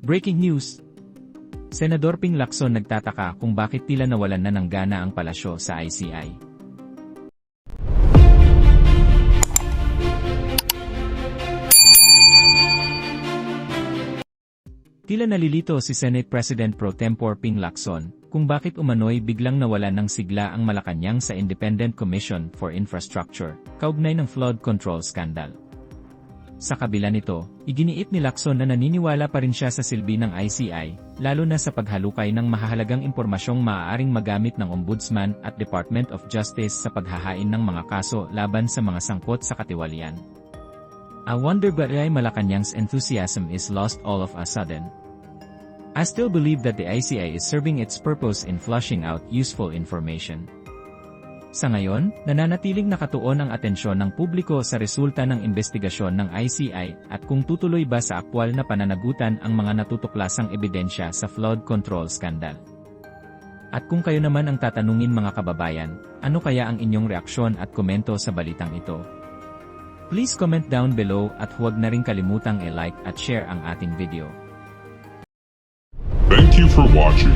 Breaking news! Senador Ping Lacson nagtataka kung bakit tila nawalan na ng gana ang palasyo sa ICI. Tila nalilito si Senate President Pro Tempore Ping Lacson kung bakit umano'y biglang nawalan ng sigla ang Malacanang sa Independent Commission for Infrastructure, kaugnay ng flood control scandal. Sa kabila nito, iginiit ni Lacson na naniniwala pa rin siya sa silbi ng ICI, lalo na sa paghalukay ng mahahalagang impormasyong maaaring magamit ng Ombudsman at Department of Justice sa paghahain ng mga kaso laban sa mga sangkot sa katiwalian. I wonder but why Malacanang's enthusiasm is lost all of a sudden. I still believe that the ICI is serving its purpose in flushing out useful information. Sa ngayon, nananatiling nakatuon ang atensyon ng publiko sa resulta ng investigasyon ng ICI at kung tutuloy ba sa aktwal na pananagutan ang mga natutuklasang ebidensya sa flood control scandal. At kung kayo naman ang tatanungin mga kababayan, ano kaya ang inyong reaksyon at komento sa balitang ito? Please comment down below at huwag na rin kalimutang i-like at share ang ating video. Thank you for watching.